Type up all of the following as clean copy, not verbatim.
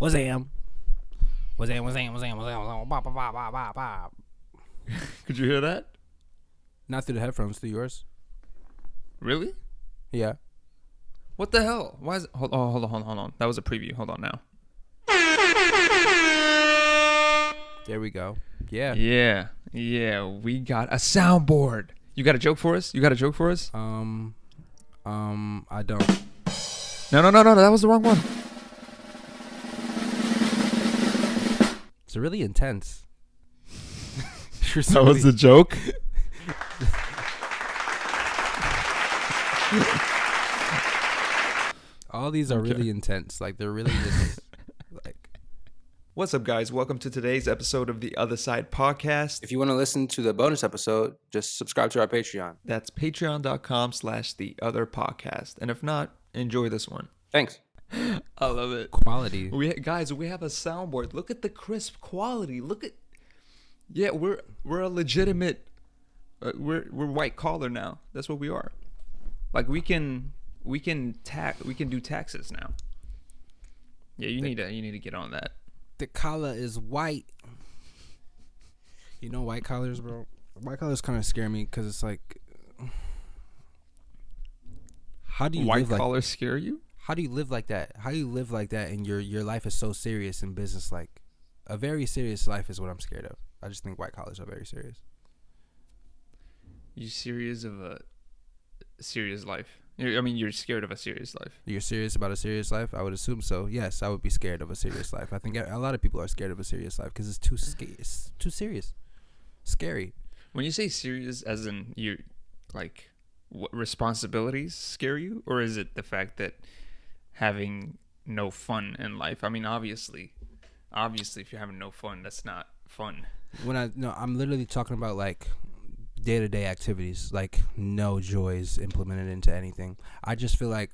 Wazam. Wazam, wazam, wazam, wazam, bop, bop, bop, bop, bop, bop. Could you hear that? Not through the headphones, through yours. Really? Yeah. What the hell? Why is it? Hold on. That was a preview. Hold on now. There we go. Yeah. Yeah. We got a soundboard. You got a joke for us? I don't. No. That was the wrong one. It's really intense. That was the joke. All these are really intense. Like they're really just like. What's up, guys? Welcome to today's episode of the Other Side Podcast. If you want to listen to the bonus episode, just subscribe to our Patreon. That's patreon.com/theotherpodcast. And if not, enjoy this one. Thanks. I love it. Quality. We have a soundboard. Look at the crisp quality. Yeah, we're a legitimate. We're white collar now. That's what we are. Like we can do taxes now. Yeah, you need to get on that. The collar is white. You know white collars, bro? White collars kind of scare me because it's like, how do you White live like? collars scare you? How do you live like that? How do you live like that and your life is so serious in business? Like, a very serious life is what I'm scared of. I just think white collars are very serious. You serious of a serious life? You're scared of a serious life. You're serious about a serious life? I would assume so. Yes, I would be scared of a serious life. I think a lot of people are scared of a serious life because it's too serious, scary. When you say serious, as in you, like, what responsibilities scare you, or is it the fact that having no fun in life? I mean, obviously, if you're having no fun, that's not fun. I'm literally talking about like day-to-day activities, like no joys implemented into anything. I just feel like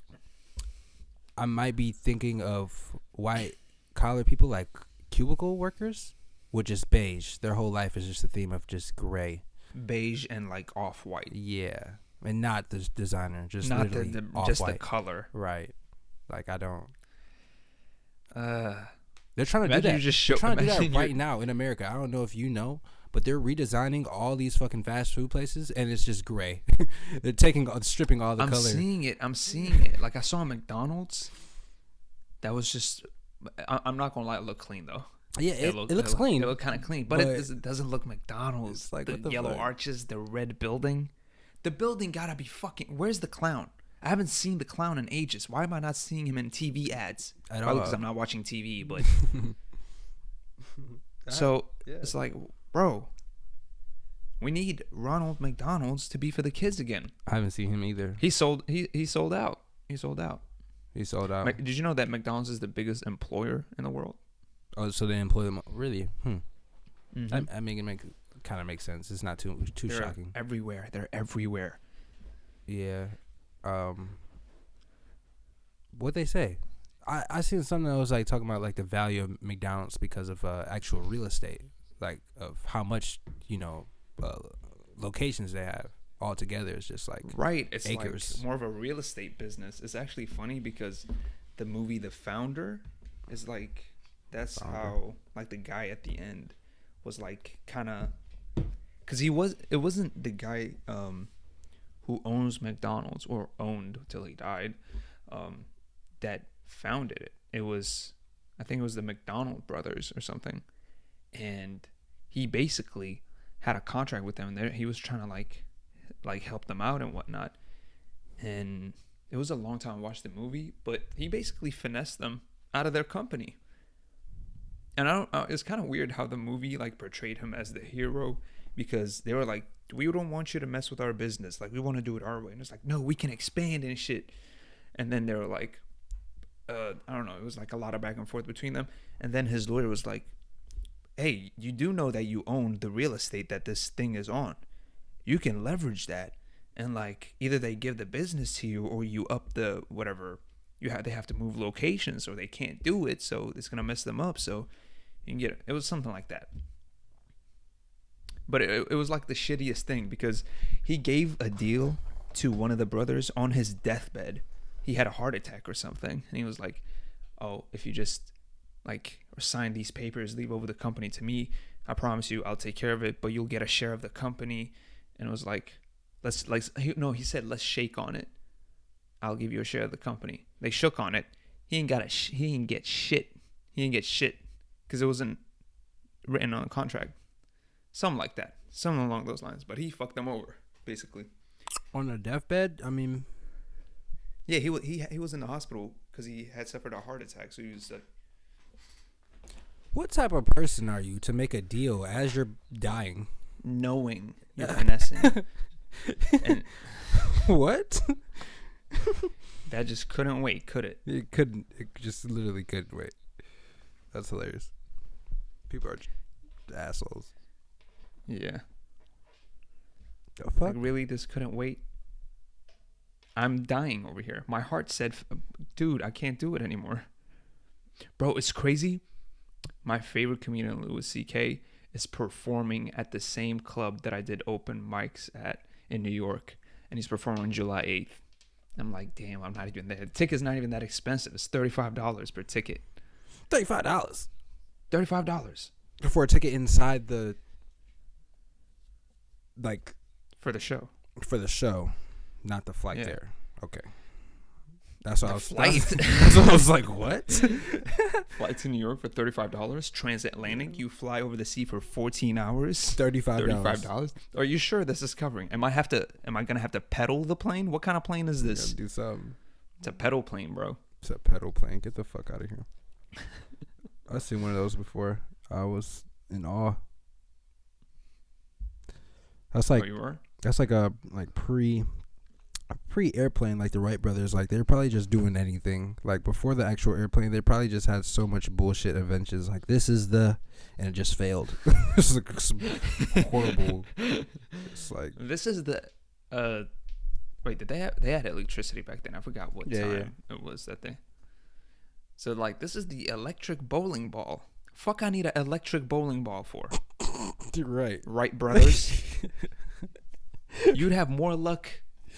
I might be thinking of white collar people like cubicle workers, which is beige. Their whole life is just a theme of just gray, beige and like off-white. Yeah, and not the designer, just not literally the off-white. Just the color, right? Like I don't. They're trying to do that. They're trying to do that right now in America. I don't know if you know, but they're redesigning all these fucking fast food places, and it's just gray. They're stripping all the color. I'm seeing it. Like I saw a McDonald's. That was just. I'm not gonna lie. It looked clean though. Yeah, it looks clean. It looked kind of clean, but it doesn't look McDonald's. Like the yellow arches, the red building. The building gotta be fucking. Where's the clown? I haven't seen the clown in ages. Why am I not seeing him in TV ads? Probably because I'm not watching TV, but. So it's like, bro, we need Ronald McDonald's to be for the kids again. I haven't seen him either. He sold out. He sold out. Did you know that McDonald's is the biggest employer in the world? Oh, so they employ them really? Mm-hmm. I mean, it kind of makes sense. It's not too They're shocking. Everywhere. They're everywhere. Yeah. What they say? I seen something that was like talking about like the value of McDonald's because of actual real estate, like of how much locations they have altogether. It's just like right. It's acres. Like more of a real estate business. It's actually funny because the movie The Founder is like that's how like the guy at the end was like kind of because it wasn't the guy who owns McDonald's or owned till he died that founded it. I think it was the McDonald brothers or something, and he basically had a contract with them. He was trying to like help them out and whatnot, and it was a long time I watched the movie, but he basically finessed them out of their company. And it's kind of weird how the movie like portrayed him as the hero, because they were like, we don't want you to mess with our business, like we want to do it our way, and it's like, no, we can expand and shit. And then they were like, I don't know, it was like a lot of back and forth between them. And then his lawyer was like, hey, you do know that you own the real estate that this thing is on. You can leverage that, and like either they give the business to you or you up the whatever they have to move locations or they can't do it, so it's gonna mess them up, so you can get it. It was something like that. But it was like the shittiest thing, because he gave a deal to one of the brothers on his deathbed. He had a heart attack or something, and he was like, oh, if you just like, or sign these papers, leave over the company to me. I promise you, I'll take care of it, but you'll get a share of the company. And it was like, he said, let's shake on it. I'll give you a share of the company. They shook on it. He ain't get shit. He didn't get shit because it wasn't written on a contract. Something like that. Something along those lines. But he fucked them over, basically. On a deathbed? I mean, yeah, he was in the hospital because he had suffered a heart attack. So he was like, what type of person are you to make a deal as you're dying? knowing you're finessing. And What? that just couldn't wait, could it? It couldn't. It just literally couldn't wait. That's hilarious. People are assholes. Yeah. The fuck? Like, really, this couldn't wait? I'm dying over here. My heart said, dude, I can't do it anymore. Bro, it's crazy. My favorite comedian, Louis C.K., is performing at the same club that I did open mics at in New York. And he's performing on July 8th. I'm like, damn, I'm not even there. The ticket's not even that expensive. It's $35 per ticket. $35. $35 For a ticket inside the, like, for the show. for the show, not the flight Yeah. there. Okay. That's what I was flight. That's what I was like, what? Flight to New York for $35. Transatlantic, you fly over the sea for 14 hours. $35. Are you sure this is covering? Am I gonna have to pedal the plane? What kind of plane is this? Gotta do something. It's a pedal plane, bro. It's a pedal plane. Get the fuck out of here. I've seen one of those before. I was in awe. That's like Oh, you were? that's like a pre airplane, like the Wright brothers. Like they're probably just doing anything. Like before the actual airplane, they probably just had so much bullshit inventions. Like this is and it just failed. It's like some horrible. It's like This is the wait, did they had electricity back then? I forgot what time it was that they. So like this is the electric bowling ball. Fuck, I need an electric bowling ball for. you're right. Wright brothers. You'd have more luck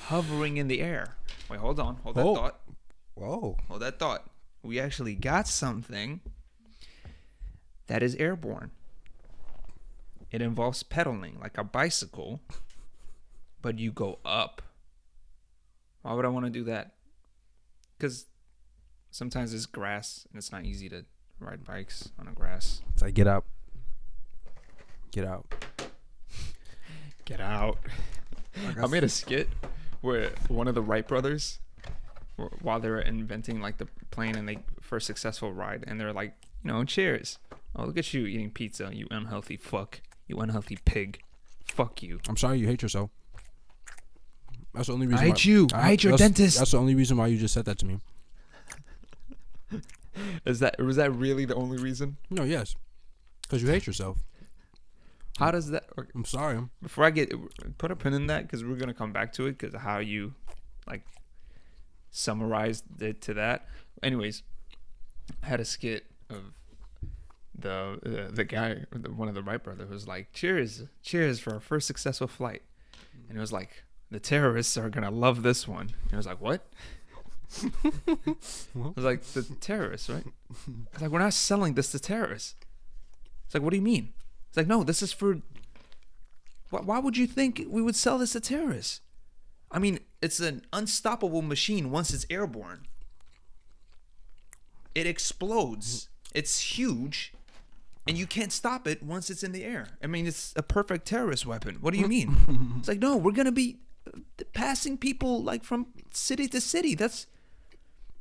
hovering in the air. Wait, hold on. Hold that Oh. thought. Whoa. Hold that thought. We actually got something that is airborne. It involves pedaling like a bicycle, but you go up. Why would I want to do that? Because sometimes it's grass and it's not easy to ride bikes on a grass. It's like get out. Get out. Get out. I made a skit where one of the Wright brothers, while they were inventing like the plane and they first successful ride, and they're like, cheers. Oh, look at you eating pizza, you unhealthy fuck, you unhealthy pig. Fuck you. I'm sorry you hate yourself. That's the only reason. I hate you. I hate your dentist. That's the only reason why you just said that to me. Was that really the only reason? No, yes, because you hate yourself. How does that? I'm sorry. Before I put a pin in that, because we're gonna come back to it, because of how you like summarized it to that. Anyways, I had a skit of the guy, one of the Wright brothers, was like, cheers for our first successful flight, and it was like, the terrorists are gonna love this one. And I was like, what? I was like, the terrorists, right? I was like, we're not selling this to terrorists. It's like, what do you mean? It's like, no, this is for. Why would you think we would sell this to terrorists? I mean, it's an unstoppable machine once it's airborne. It explodes. It's huge. And you can't stop it once it's in the air. I mean, it's a perfect terrorist weapon. What do you mean? It's like, no, we're going to be passing people like from city to city. That's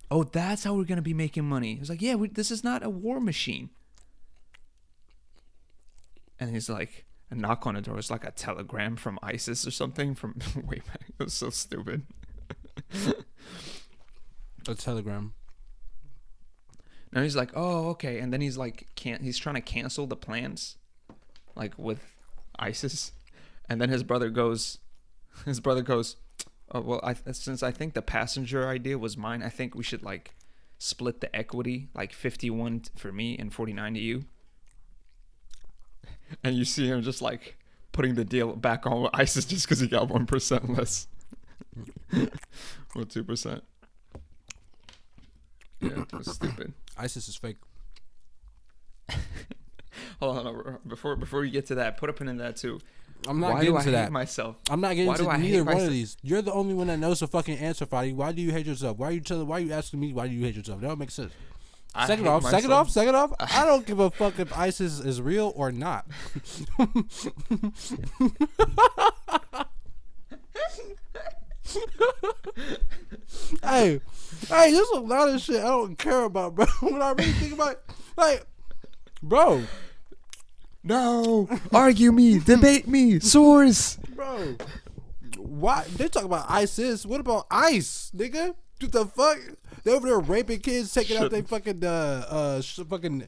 how we're going to be making money. It's like, yeah, this is not a war machine. And he's like, a knock on the door. It's like a telegram from ISIS or something from way back. It was so stupid. A telegram. And he's like, oh, okay. And then he's like, he's trying to cancel the plans, like with ISIS. And then his brother goes, oh, well, since I think the passenger idea was mine, I think we should like split the equity, like 51 for me and 49 to you. And you see him just like putting the deal back on with ISIS just because he got 1% less. Or 2%. Yeah, it was stupid. ISIS is fake. Hold on. Before you get to that, put a pin in that too. I'm not Why getting do I to hate that. myself? I'm not getting Why do to I hate neither one myself? of these. You're the only one that knows the fucking answer, Fadi. Why do you hate yourself? Why are you asking me why do you hate yourself? That don't make sense. Second off, I don't give a fuck if ISIS is real or not. Hey, there's a lot of shit I don't care about, bro. When I really think about it, like, bro, No, argue me, debate me, source. bro, why they talk about ISIS? What about ICE, nigga? What the fuck? They over there raping kids, taking out their fucking fucking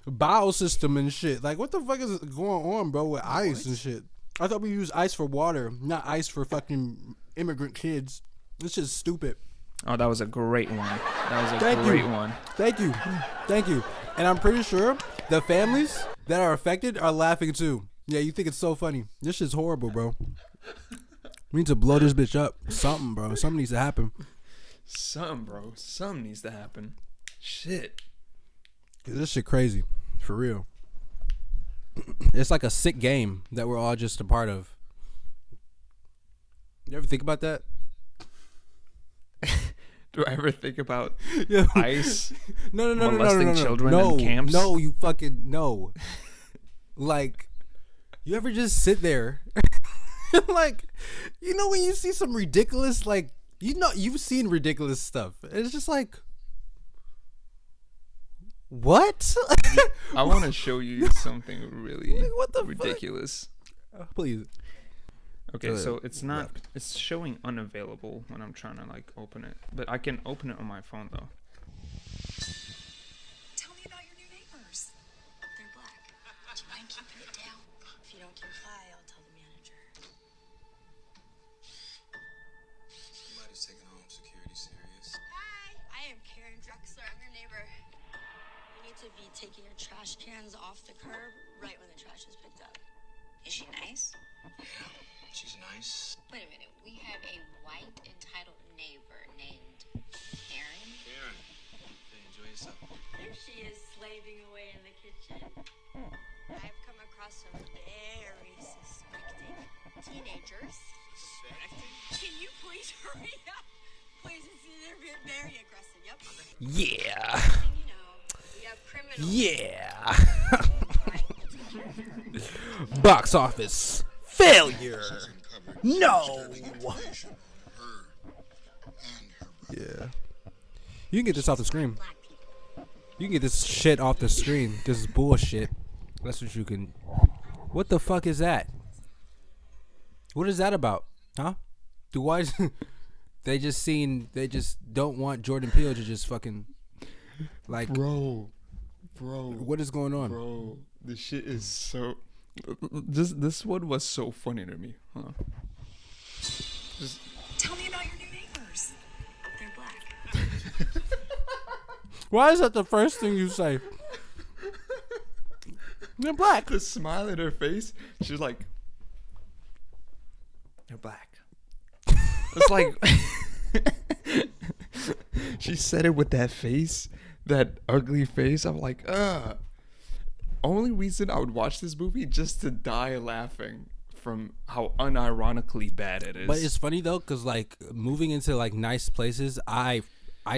bowel system and shit. Like, what the fuck is going on, bro, with ICE and shit? I thought we use ICE for water, not ICE for fucking immigrant kids. This shit's stupid. Oh, that was a great one. That was a Thank great you. one. Thank you. And I'm pretty sure the families that are affected are laughing too. Yeah, you think it's so funny. This shit's horrible, bro. We need to blow this bitch up. Something, bro. Something needs to happen. Bro. Something needs to happen. Shit. This shit crazy. For real. It's like a sick game that we're all just a part of. You ever think about that? Do I ever think about Yeah. ICE? No. Molesting children in camps? No, you fucking no. Like, you ever just sit there, like, you know when you see some ridiculous, like, you know you've seen ridiculous stuff. It's just like, what? I want to show you something really What the fuck? ridiculous. Please. Okay, Go so ahead. it's not. It's showing unavailable when I'm trying to like open it, but I can open it on my phone though. Tell me about your new neighbors. They're black. Do you mind keeping it down? If you don't comply, I'll tell the manager. Somebody's taking home security serious. Hi, I am Karen Drexler. I'm your neighbor. You need to be taking your trash cans off the curb right when the trash is picked up. Is she nice? Yeah, she's nice. Wait a minute. We have a white entitled neighbor named Karen. Karen, hey, enjoy yourself. There she is, slaving away in the kitchen. I've come across some very suspecting teenagers. Suspecting? Can you please hurry up? Please, they're very aggressive. Yep. Yeah. And you know, we have criminals. Yeah. Box office failure. No. Yeah. You can get this off the screen. Black people. You can get this shit off the screen. This is bullshit. That's what you can. What the fuck is that? What is that about? Huh? Why? They just don't want Jordan Peele to just fucking like. Bro, What is going on? this shit is so. This one was so funny to me. Hold on. Tell me about your new neighbors. They're black. Why is that the first thing you say? They're black. The smile in her face, she's like, "They're black." It's like she said it with that face, that ugly face. I'm like, ugh. Only reason I would watch this movie just to die laughing from how unironically bad it is. But it's funny though, cause like moving into like nice places, I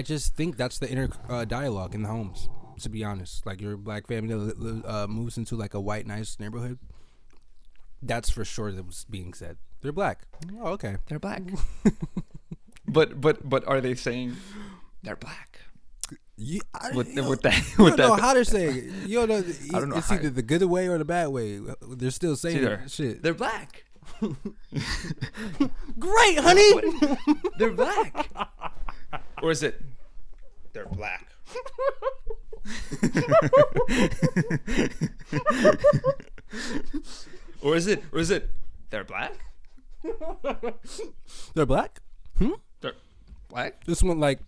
just think that's the inner dialogue in the homes. To be honest, like your black family moves into like a white nice neighborhood. That's for sure that was being said. They're black. Oh, okay. They're black. but are they saying they're black? With that, you don't know how they're saying it. You don't know. I don't know It's how- either the good way or the bad way. They're still saying either. shit. They're black. Great, honey. They're black. Or is it? They're black. Or is it? They're black. They're black. They're black. This one, like,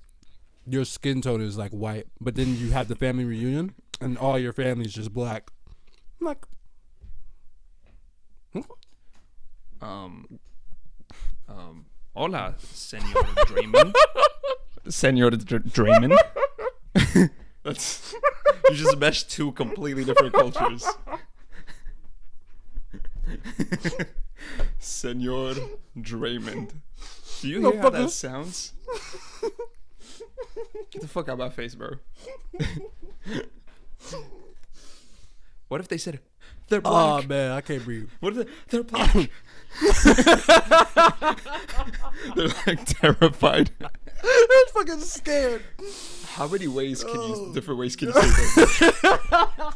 your skin tone is like white, but then you have the family reunion, and all your family's just black. I'm like, Hola, Senor Draymond. Senor Draymond. That's you just meshed two completely different cultures. Senor Draymond. Do you hear how that sounds? Get the fuck out of my face, bro. What if they said they're black? Oh man, I can't breathe. What if they're black? They're like terrified. I'm fucking scared. How many ways can you? Different ways can you say that?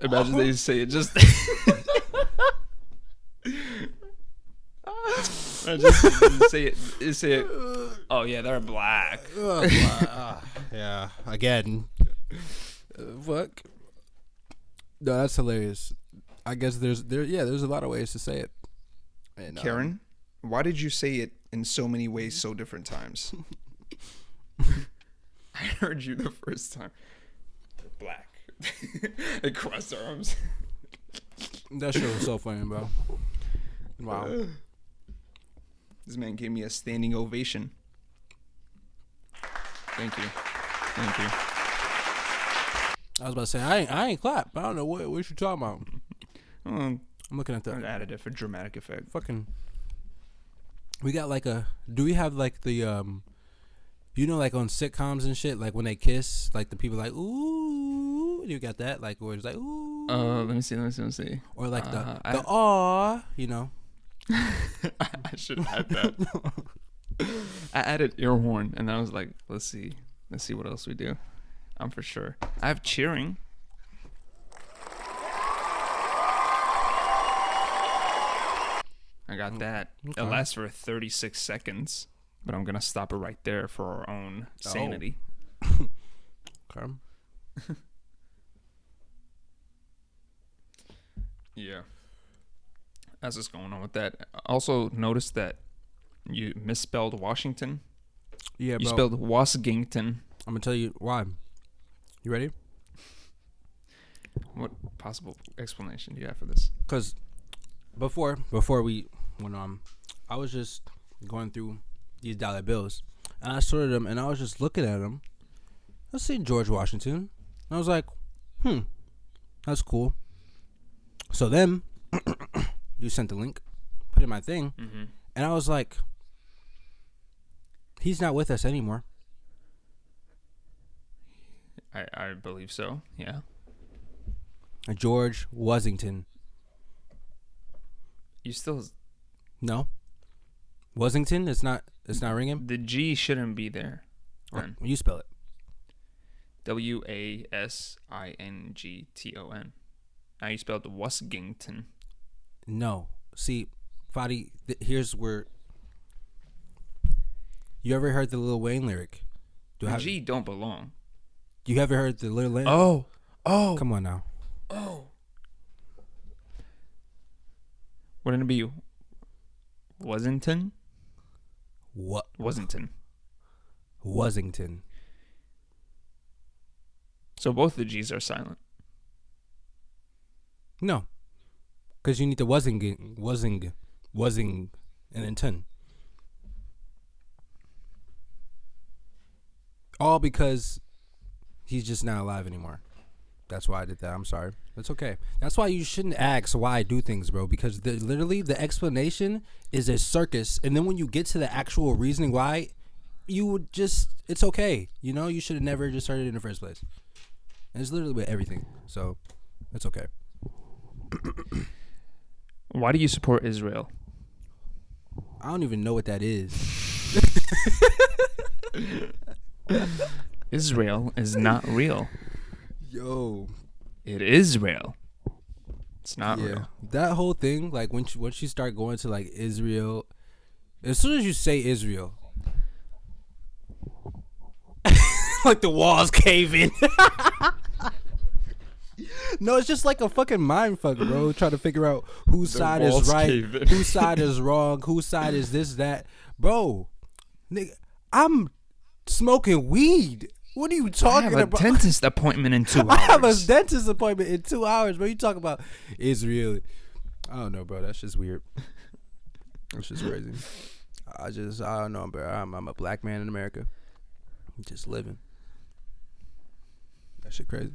Imagine they say it just. just say it. Say it. Oh yeah, they're black. Yeah, again. Fuck. No, that's hilarious. I guess there's a lot of ways to say it. And, Karen, why did you say it in so many ways, so different times? I heard you the first time. They're black. They crossed their arms. that shit was so funny, bro. Wow. This man gave me a standing ovation. Thank you. Thank you. I was about to say I ain't clap. I don't know what you talking about. Um, I'm looking at I the added it for dramatic effect. fucking. We got like a. Do we have like the you know, like on sitcoms and shit, like when they kiss, like the people like ooh, you got that, like where it's like ooh. Let me see. Or like the aw, you know. I should add that. I added ear horn, and I was like, let's see what else we do. I'm for sure. I have cheering. I got that. Okay. It lasts for 36 seconds, but I'm gonna stop it right there for our own sanity. Okay. Yeah. As is going on with that. Also noticed that you misspelled Washington. Yeah, You bro. spelled Wasgington. I'm gonna tell you why. You ready? What possible explanation do you have for this? Because before we went on, I was just going through these dollar bills, and I sorted them, and I was just looking at them. I seen George Washington, and I was like, that's cool. So then you sent the link, put it in my thing, and I was like, he's not with us anymore. I believe so. Yeah. George Washington. You still No. Washington? It's not ringing? the G shouldn't be there. Or, Then you spell it. Wasington. Now you spelled Wasgington. No. See, Fadi, here's where... You ever heard the Lil Wayne lyric? The G don't belong. You ever heard the Lil Wayne? Oh. Come on now. Wouldn't it be Wasington? What? Wasington. Washington. So both the G's are silent. No. Because you need the wasing, and then 10. All because he's just not alive anymore. That's why I did that. I'm sorry. It's okay. That's why you shouldn't ask why I do things, bro. Because literally the explanation is a circus. And then when you get to the actual reasoning why, you would just, it's okay. You know, you should have never just started in the first place. And it's literally with everything. So, it's okay. Why do you support Israel? I don't even know what that is. Israel is not real. Yo. It is real. It's not real. That whole thing, like once you start going to like Israel, as soon as you say Israel, like the walls cave in. No, it's just like a fucking mind fuck, bro. Trying to figure out whose side is walls right, cave in. whose side is wrong, whose side is this, that. Bro, nigga, I'm smoking weed. What are you I talking have a about? dentist appointment in 2 hours. I have a dentist appointment in 2 hours, bro. You talk about Israel. I don't know, bro. That's just weird. That's just crazy. I don't know, bro. I'm a black man in America. Just living. That shit crazy.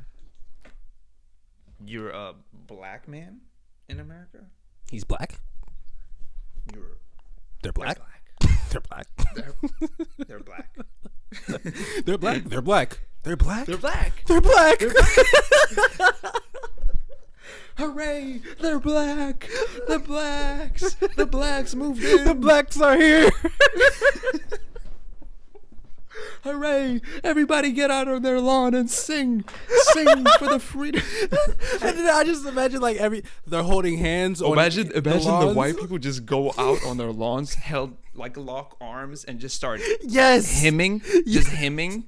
You're a black man in America. He's black. You're They're black. They're black. They're black. They're black. They're black. They're black. They're black. They're black. Hooray! They're black. The blacks. The blacks moved in. The blacks are here. Hooray! Everybody get out on their lawn and sing. Sing for the freedom. And then I just imagine like they're holding hands. Imagine the the lawns. white people just go out on their lawns, held like lock arms, and just start Yes. hymning, just hymning.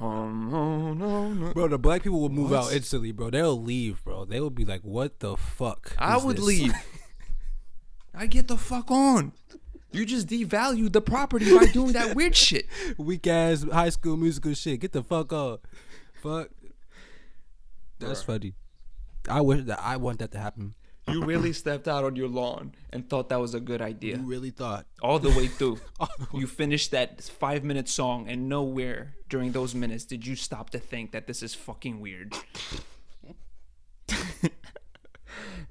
No. Bro, the black people will move out instantly, bro. They'll leave, bro. They will be like, "What the fuck?" I is would this?" leave. I get the fuck on. You just devalued the property by doing that weird shit. Weak ass High School Musical shit. Get the fuck off. Fuck. That's funny. I want that to happen. You really stepped out on your lawn and thought that was a good idea. You really thought. All the way through. You finished that 5-minute song, and nowhere during those minutes did you stop to think that this is fucking weird.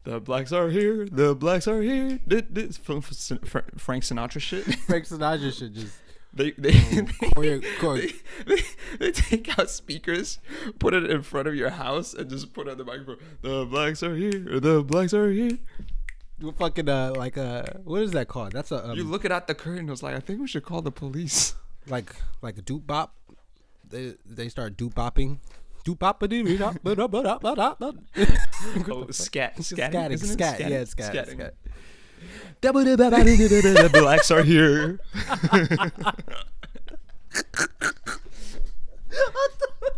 The blacks are here. The blacks are here. This Frank Sinatra shit. Frank Sinatra should just. They take out speakers, put it in front of your house, and just put on the microphone. The blacks are here. The blacks are here. Fucking what is that called? That's a You looking at the curtain. I was like, I think we should call the police. like a doop bop. They start doop bopping. Doop bop Oh, scat, Scatting, isn't it? scat, Scatting. yeah, it's scat. Scatting. The blacks are here.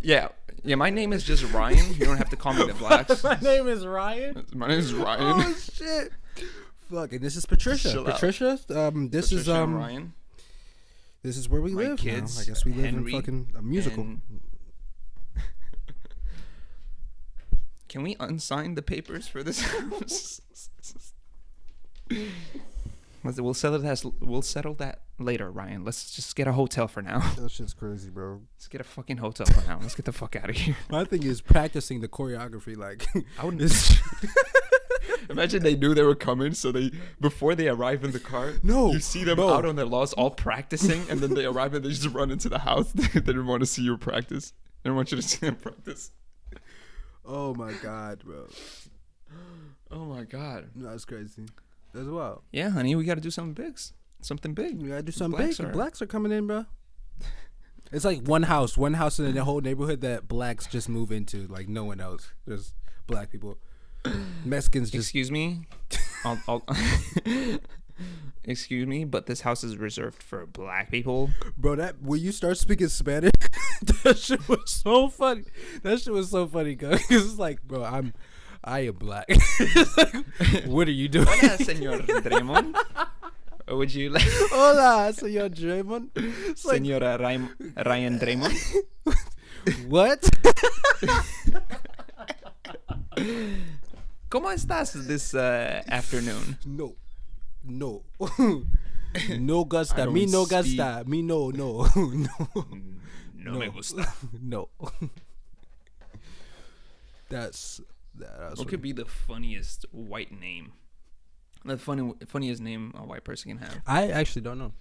Yeah, my name is just Ryan. You don't have to call me the blacks. My name is Ryan. My name is Ryan. Oh shit! Fuck, and this is Patricia. Chill out. Patricia. This is Patricia and Ryan. This is where we My live. kids, Now. I guess we live Henry, in fucking a musical. and- Can we unsign the papers for this house? We'll settle that later, Ryan. Let's just get a hotel for now. That shit's crazy, bro. Let's get a fucking hotel for now. Let's get the fuck out of here. My thing is practicing the choreography. Like, I wouldn't. it's, Imagine they knew they were coming, so before they arrive in the car, No, you see them bro. out on their lawns all practicing, and then they arrive and they just run into the house. They didn't want to see you practice. They didn't want you to see them practice. oh my god, bro. Oh my god. No, that's crazy. That's wild. Yeah, honey, we got to do something big. Something big. We gotta do something Blacks big. are- Blacks are coming in, bro. It's like one house in the whole neighborhood that blacks just move into. Like no one else. Just black people. Mexicans just. Excuse me. I'll excuse me, but this house is reserved for black people. Bro, that when you start speaking Spanish, that shit was so funny. That shit was so funny, cause it's like, bro, I am black. It's like, what are you doing? Hola, Señor Draymond. Would you like Hola, señor Draymond. It's like, Señora Ryan Draymond? what? ¿Cómo estás this afternoon? No. No gusta. I Me don't no speak- gusta. Me no. No. No me gusta. No. That's What could be the funniest white name? The funniest name a white person can have. I actually don't know.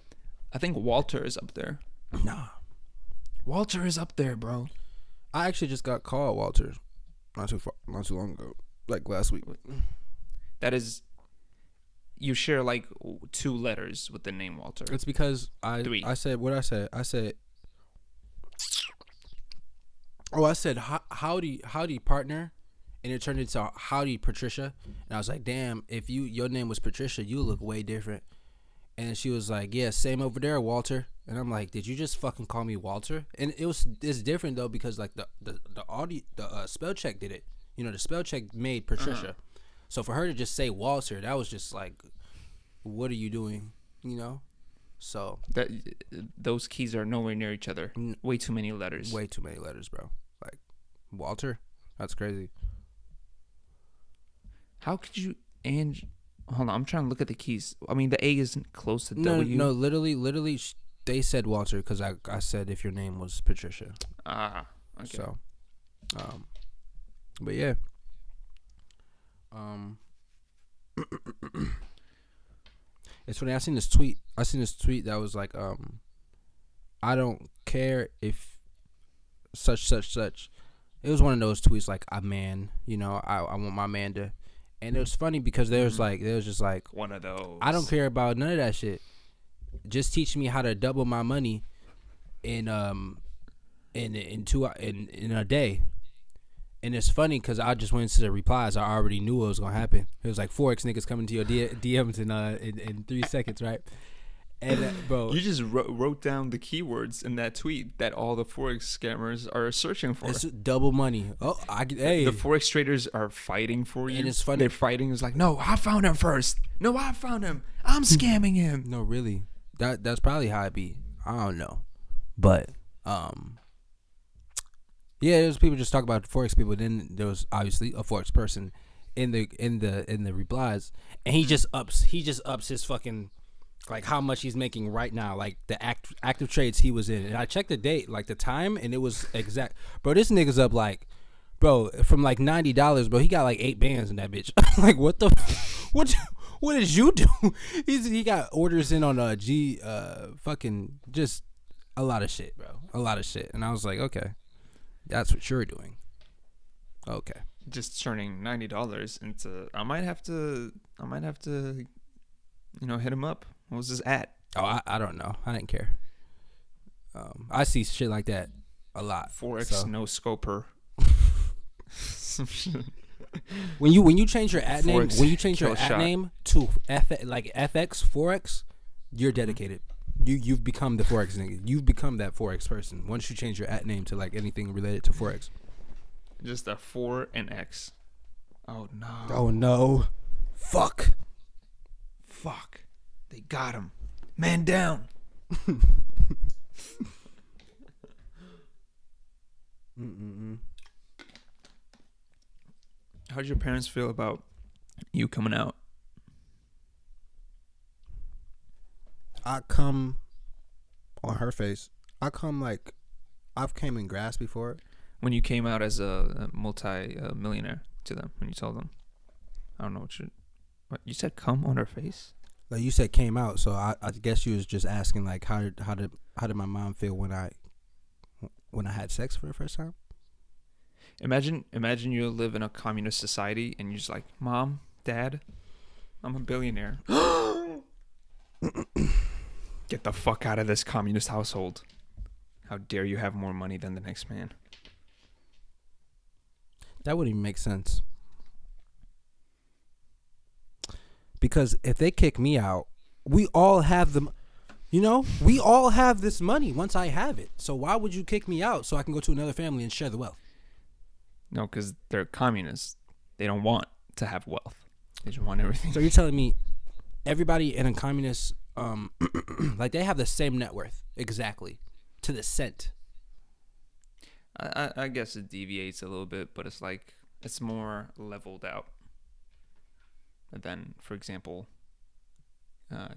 I think Walter is up there. Nah. Walter is up there, bro. I actually just got called Walter not too long ago. Like last week. That is, you share like 2 letters with the name Walter. It's because Three. I said what I said. I said howdy partner, and it turned into howdy Patricia, and I was like, damn, if your name was Patricia, you look way different. And she was like, yeah, same over there, Walter. And I'm like, did you just fucking call me Walter? And it's different though, because like the spell check did it. You know, the spell check made Patricia. So for her to just say Walter, that was just like, what are you doing? You know. So That those keys are nowhere near each other. Way too many letters. way too many letters, bro. Like Walter, that's crazy. How could you hold on? I'm trying to look at the keys. I mean, the A isn't close to No, W. no, literally, they said Walter because I said if your name was Patricia. Ah, okay. So But yeah. It's funny. I seen this tweet that was like, I don't care if such. It was one of those tweets like, a man, I want my man to. And it was funny because there was just like, One of those. I don't care about none of that shit. Just teach me how to double my money in a day. And it's funny because I just went into the replies. I already knew what was gonna happen. It was like Forex niggas coming to your DMs in 3 seconds, right? And bro, You just wrote down the keywords in that tweet that all the Forex scammers are searching for. it's double money. Oh, hey, The Forex traders are fighting for you. And it's funny. They're fighting. It's like, no, I found him first. No, I found him. I'm scamming him. no, really, that's probably how it be. I don't know, but yeah, there's people just talk about Forex people. Then there was obviously a Forex person in the replies, and he just ups his fucking, like, how much he's making right now, like the active trades he was in. And I checked the date, like the time, and it was exact. Bro, this nigga's up like, bro, from like $90, bro. He got like 8 bands in that bitch. Like, what the, what did you do? He got orders in on fucking just a lot of shit, bro, a lot of shit. And I was like, okay, that's what you're doing. Okay. Just turning $90 into. I might have to. Hit him up. What was his at? Oh, I don't know. I didn't care. I see shit like that a lot. Forex so. no scoper. Some shit. When you change your at name, Forex when you change your kill at shot. name to FX Forex, you're dedicated. You've become the Forex nigga. You've become that Forex person. Once you change your at name to like anything related to Forex. Just a 4 and X. Oh no. Oh no. Fuck. They got him. Man down. How did your parents feel about you coming out? I come on her face. I come like I've came in grass before. When you came out as a multi-millionaire to them, when you told them, I don't know what you said. Come on her face. Like you said, came out. So I guess you was just asking like how did my mom feel when I had sex for the first time? Imagine you live in a communist society and you're just like, Mom, Dad, I'm a billionaire. Get the fuck out of this communist household. How dare you have more money than the next man? That wouldn't even make sense. Because if they kick me out, we all have them. We all have this money once I have it. So why would you kick me out so I can go to another family and share the wealth? No, because they're communists. They don't want to have wealth. They just want everything. So you're telling me everybody in a communist, like they have the same net worth exactly to the cent. I guess it deviates a little bit, but it's like it's more leveled out than, for example,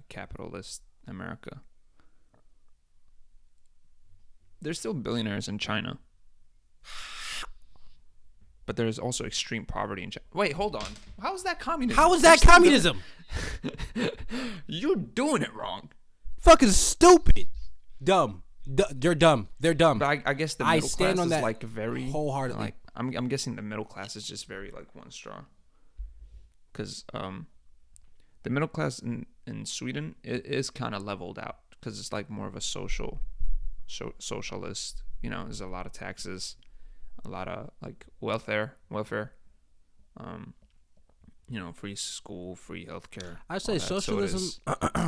capitalist America. There's still billionaires in China, but there's also extreme poverty in China. Wait, hold on. How is that communism? How is that communism? You're doing it wrong. Fucking stupid. Dumb. They're dumb. They're dumb. But I guess the I middle stand class on is that like very wholeheartedly. Like I'm guessing the middle class is just very like one straw. Because the middle class in Sweden is kind of leveled out because it's like more of a socialist. There's a lot of taxes, a lot of like welfare. Free school, free healthcare. I'd say socialism,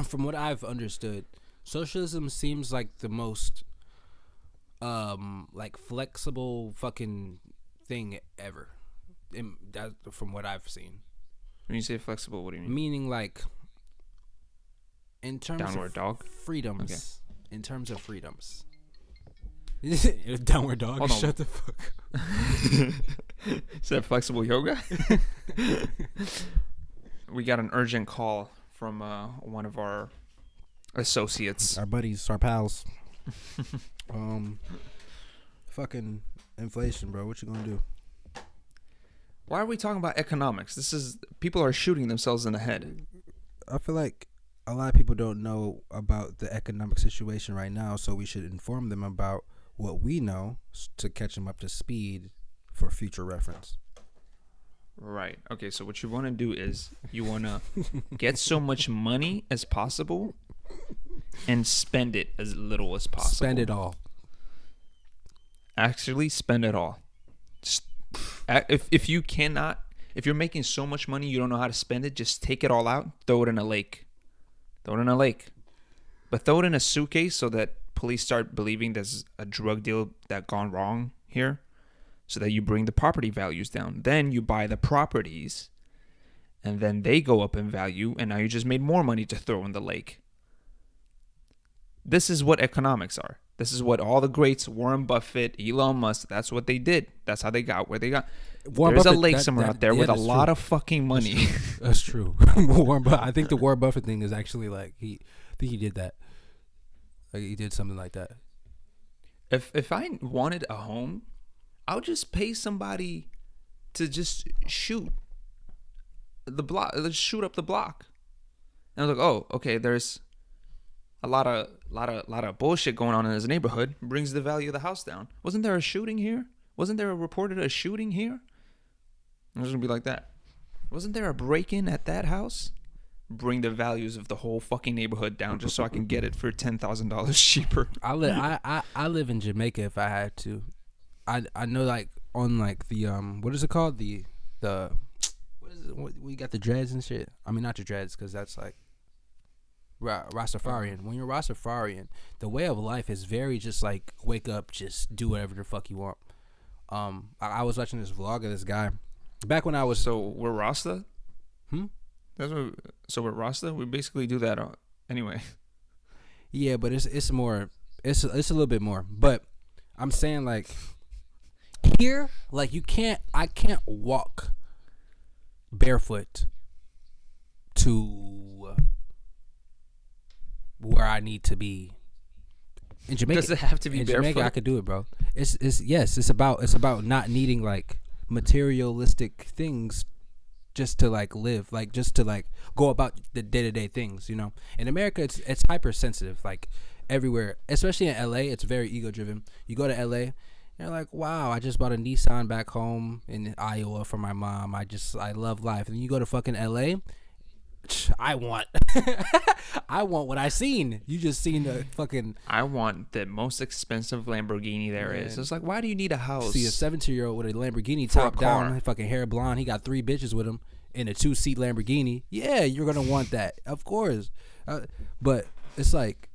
from what I've understood, socialism seems like the most like flexible fucking thing ever. From what I've seen. When you say flexible, what do you mean? Meaning like in terms Downward of dog? freedoms. Okay. In terms of freedoms. Downward dog. Hold on. Shut the fuck up. Is that flexible yoga? We got an urgent call from one of our associates. Our buddies, our pals. Fucking Inflation, bro. What you gonna do? Why are we talking about economics? This is people are shooting themselves in the head. I feel like a lot of people don't know about the economic situation right now, so we should inform them about what we know to catch them up to speed for future reference. Right. Okay, so what you want to do is you want to get so much money as possible and spend it as little as possible. Spend it all. Actually, spend it all. Just, if you cannot, if you're making so much money you don't know how to spend it, just take it all out, throw it in a lake. Throw it in a lake. But throw it in a suitcase so that police start believing there's a drug deal that gone wrong here, so that you bring the property values down. Then you buy the properties, and then they go up in value, and now you just made more money to throw in the lake. This is what economics are. This is what all the greats, Warren Buffett, Elon Musk, that's what they did. That's how they got where they got. Warren There's Buffett, a lake somewhere out there with a lot of fucking money. That's true. I think the Warren Buffett thing is actually like I think he did that. Like he did something like that. If I wanted a home, I would just pay somebody to just shoot the block. Let's shoot up the block. And I was like, oh, okay. There's a lot of bullshit going on in his neighborhood. Brings the value of the house down. Wasn't there a shooting here? Wasn't there reported a shooting here? It was gonna be like that. Wasn't there a break-in at that house? Bring the values of the whole fucking neighborhood down just so I can get it for $10,000 cheaper. I live in Jamaica if I had to. I know like on like the what is it called, the what is it, we got the dreads and shit. I mean not the dreads because that's like Rastafarian. When you're Rastafarian, the way of life is very just like wake up, just do whatever the fuck you want. I was watching this vlog of this guy back when I was So we're Rasta? So we're Rasta? We basically do that anyway. Yeah, but it's more it's a little bit more. But I'm saying like here, like I can't walk barefoot to where I need to be. In Jamaica, Does it have to be in barefoot? Jamaica, I could do it, bro. It's about not needing like materialistic things just to like live, like just to like go about the day-to-day things, you know. In America, it's hypersensitive, like everywhere, especially in LA. It's very ego driven. You go to LA, you're like, wow, I just bought a Nissan back home in Iowa for my mom. I love life. And then you go to fucking LA, I want I want what I seen. You just seen the fucking I want the most expensive Lamborghini there is. It's like, why do you need a house? see a 17-year-old with a Lamborghini For a top down, car. fucking hair blonde. He got 3 bitches with him in a 2-seat Lamborghini. Yeah, you're gonna want that, of course. But it's like,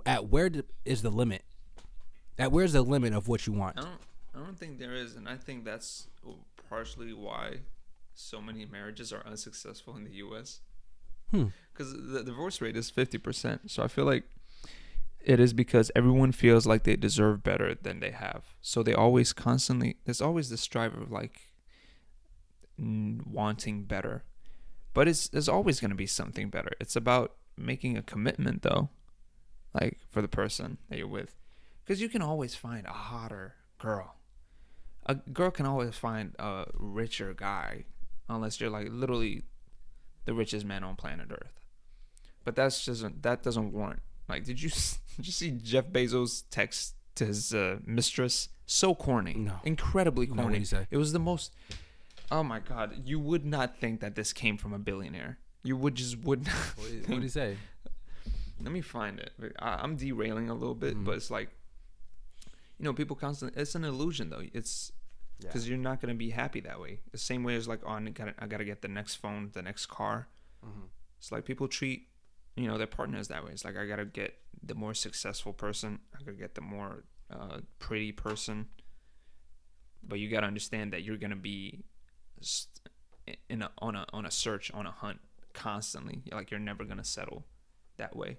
at where is the limit? At where's the limit of what you want? I don't think there is, and I think that's partially why so many marriages are unsuccessful in the U.S. Because the divorce rate is 50%. So I feel like it is because everyone feels like they deserve better than they have. So they always there's always this drive of like wanting better. But there's always going to be something better. It's about making a commitment though, like for the person that you're with. Because you can always find a hotter girl. A girl can always find a richer guy, unless you're like literally the richest man on planet Earth. But that doesn't warrant. Like, did you see Jeff Bezos' text to his mistress? So corny, No. Incredibly No, corny. what'd he say? It was the most. Oh my God, you would not think that this came from a billionaire. You would not. What did he say? Let me find it. I'm derailing a little bit, but it's like, you know, people constantly. It's an illusion though. It's because you're not gonna be happy that way. The same way as like, I gotta get the next phone, the next car. It's like people treat, you know, their partners that way. It's like, I gotta get the more successful person. I gotta get the more pretty person. But you gotta understand that you're gonna be on a search, on a hunt constantly. Like, you're never gonna settle that way.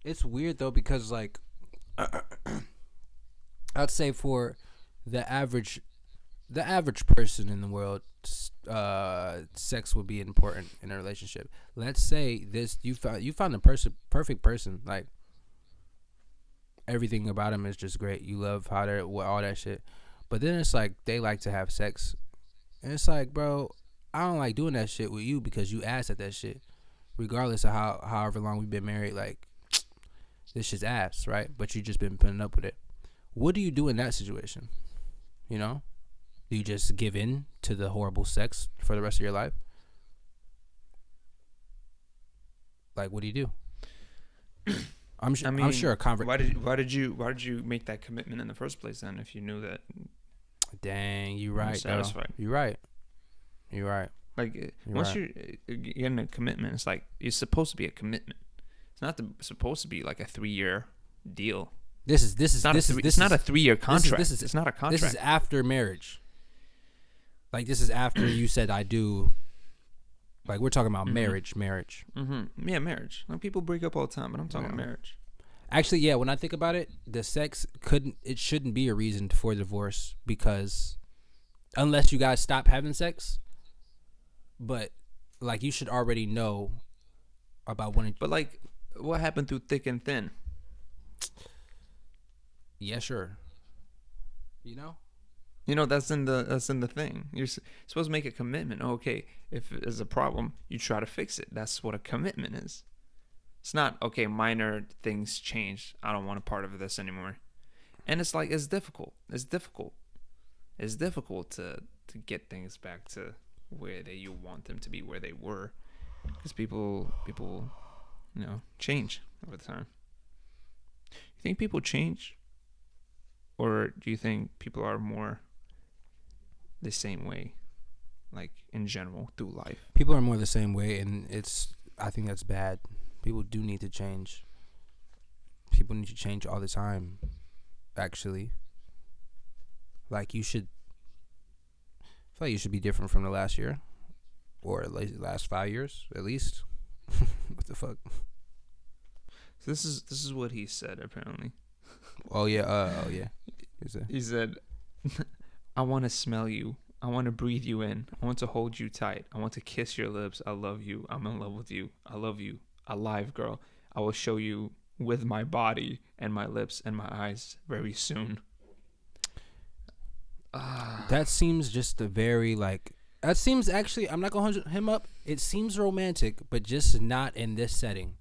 It's weird though because like I'd say for the average person in the world, sex would be important in a relationship. Let's say you found the perfect person, like, everything about them is just great. You love how they're all that shit. But then it's like they like to have sex, and it's like, bro, I don't like doing that shit with you because you asked at that shit. Regardless of however long we've been married, like this shit's ass, right? But you just been putting up with it. What do you do in that situation? You know, do you just give in to the horrible sex for the rest of your life? Like, what do you do? I'm sure a conversation. Why did you make that commitment in the first place then? If you knew that, dang, you right, satisfied. You're right. Like once you're getting a commitment, it's like it's supposed to be a commitment. It's not supposed to be like a 3-year deal. It's not a 3-year contract. It's not a contract. This is after marriage. Like, this is after you said I do. Like, we're talking about marriage. Mm-hmm. Yeah, marriage. Like, people break up all the time, but I'm talking marriage. Actually, yeah, when I think about it, the sex shouldn't be a reason for divorce, because unless you guys stop having sex, but like you should already know about wanting. But like, what happened through thick and thin? Yeah, sure. You know, that's in the thing. You're supposed to make a commitment. Okay, if there's a problem, you try to fix it. That's what a commitment is. It's not, okay, minor things change, I don't want a part of this anymore. And it's like, it's difficult. It's difficult to get things back to where you want them to be, where they were. Because people, you know, change over time. You think people change? Or do you think people are more the same way, like in general, through life? People are more the same way, and I think that's bad. People do need to change. People need to change all the time, actually. Like, I feel like you should be different from the last year, or at least the last 5 years, at least. What the fuck? So this is what he said, apparently. Oh yeah. He said, I want to smell you. I want to breathe you in. I want to hold you tight. I want to kiss your lips. I love you. I'm in love with you. I love you. Alive, girl. I will show you with my body and my lips and my eyes very soon. That seems just a very, like, that seems actually, I'm not going to him up. It seems romantic, but just not in this setting.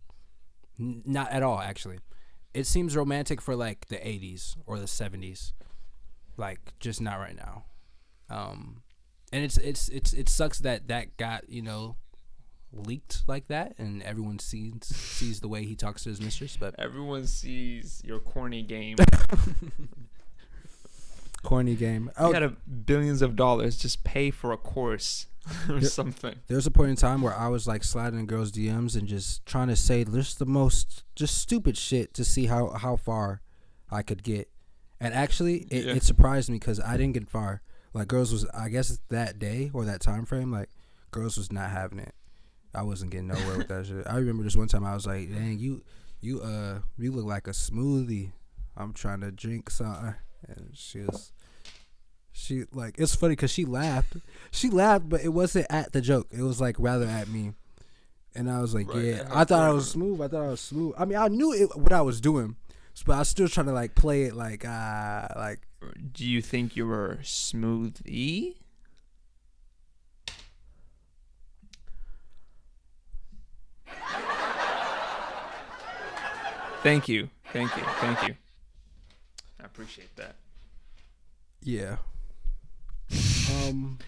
Not at all, actually. It seems romantic for like the 80s or the 70s. Like, just not right now. And it sucks that got, you know, leaked like that, and everyone sees the way he talks to his mistress. But everyone sees your corny game. Corny game. You got billions of dollars. Just pay for a course or something. There was a point in time where I was like sliding in girls' DMs and just trying to say just the most just stupid shit to see how far I could get. And actually, it surprised me because I didn't get far. Like, girls was, I guess that day or that time frame, like, girls was not having it. I wasn't getting nowhere with that shit. I remember this one time I was like, dang, you look like a smoothie. I'm trying to drink something. And she like, it's funny because she laughed, but it wasn't at the joke. It was like rather at me. And I was like, right, yeah, I thought I was smooth. I mean, I knew what I was doing, but I was still trying to like play it like. Do you think you were smoothie? Thank you. I appreciate that. Yeah.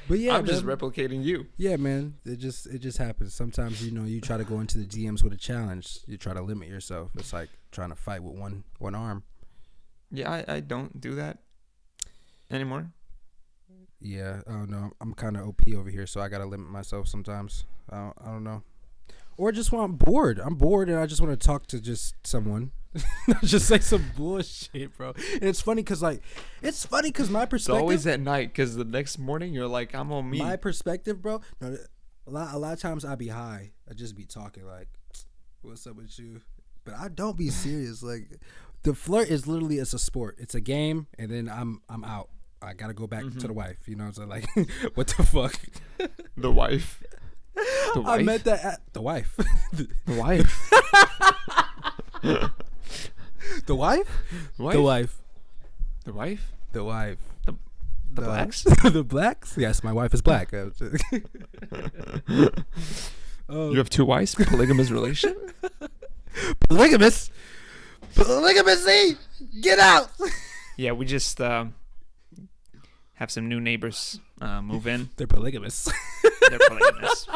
But yeah, I'm just replicating you. Yeah, man. It just happens. Sometimes, you know, you try to go into the DMs with a challenge. You try to limit yourself. It's like trying to fight with one arm. Yeah, I don't do that anymore. Yeah, I don't know. I'm kind of OP over here, so I gotta limit myself sometimes. I don't know. Or just when I'm bored. I'm bored and I just want to talk to just someone. Just say some bullshit, bro. And it's funny because my perspective. It's always at night because the next morning you're like, I'm on me. My perspective, bro. No, a lot of times I be high. I just be talking like, "What's up with you?" But I don't be serious. Like, the flirt is literally, it's a sport. It's a game, and then I'm out. I gotta go back to the wife. You know what I'm saying? Like, what the fuck? The wife. I meant that at the wife. The wife. The wife? Wife? The wife. The wife? The wife. The blacks? The blacks? Yes, my wife is black. You have 2 wives? Polygamous relation? Polygamous. Polygamy. Get out. Yeah, we just have some new neighbors move in. They're polygamous. They're polygamous.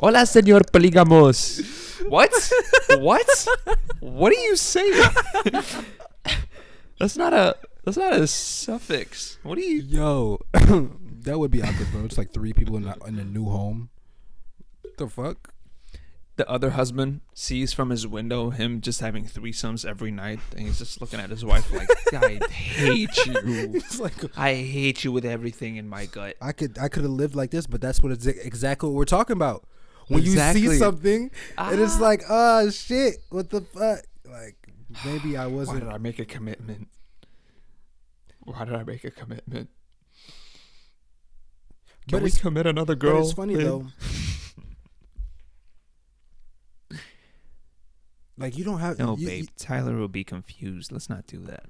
Hola, señor polygamos. What? What? What are you saying? That's not a suffix. What do you? Yo, that would be awkward, bro. It's like 3 people in a new home. What the fuck? The other husband sees from his window him just having threesomes every night, and he's just looking at his wife like, I hate you. It's like I hate you with everything in my gut. I could have lived like this, but that's what it's exactly what we're talking about. When you Exactly. see something and it's like, oh shit, what the fuck? Like maybe I Why wasn't. did I make a commitment? Why did I make a commitment? Can But we it's- commit another But girl? it's funny babe? though. Like you don't have. No, you- babe. Tyler will be confused. Let's not do that.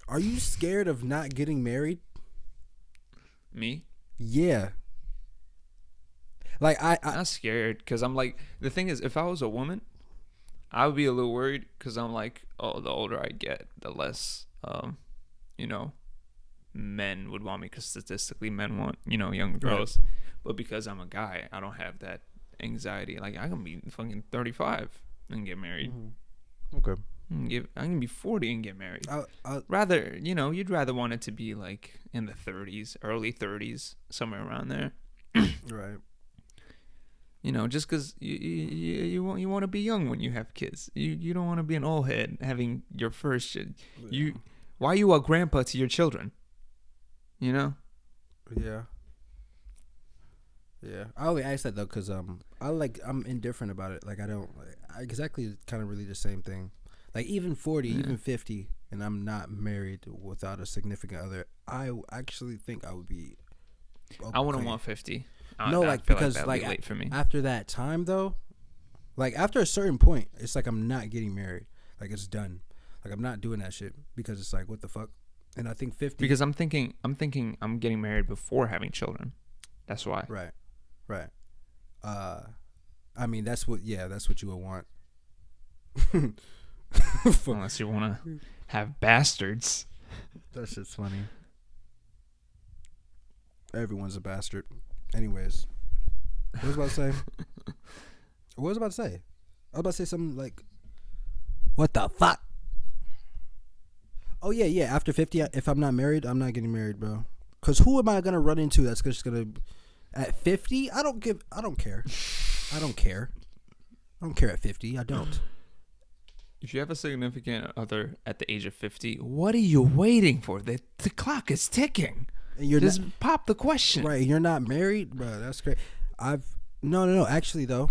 Are you scared of not getting married? Me? Yeah. Like I I'm not scared because I'm like, the thing is, if I was a woman, I would be a little worried because I'm like, oh, the older I get, the less, men would want me, because statistically men want, younger girls. But because I'm a guy, I don't have that anxiety. Like, I can be fucking 35 and get married. okay. I can be 40 and get married. I Rather, you'd rather want it to be like in the 30s, early 30s, somewhere around there. right. Just because you want to be young when you have kids. You don't want to be an old head having your first shit. Why are you a grandpa to your children? Yeah. Yeah. I only asked that though because I'm indifferent about it. Like I don't exactly kind of really the same thing. Like even 40, even 50, and I'm not married without a significant other. I actually think I would be. I wouldn't okay. want 50. No, I like feel because that'd like be late for me. after that time though, like after a certain point, it's like I'm not getting married. Like it's done. Like I'm not doing that shit because it's like what the fuck. And I think 50. Because I'm thinking I'm getting married before having children. That's why. Right. I mean that's what you would want. Unless you want to have bastards. That shit's funny. Everyone's a bastard. Anyways, what was I about to say? What was I about to say? I was about to say something like, what the fuck? Oh, yeah. After 50, if I'm not married, I'm not getting married, bro. Because who am I going to run into that's just going to... At 50? I don't care. I don't care. I don't care at 50. I don't. If you have a significant other at the age of 50, what are you waiting for? The clock is ticking. And you're Just not, pop the question. right, you're not married? Bro, that's great. No. Actually, though.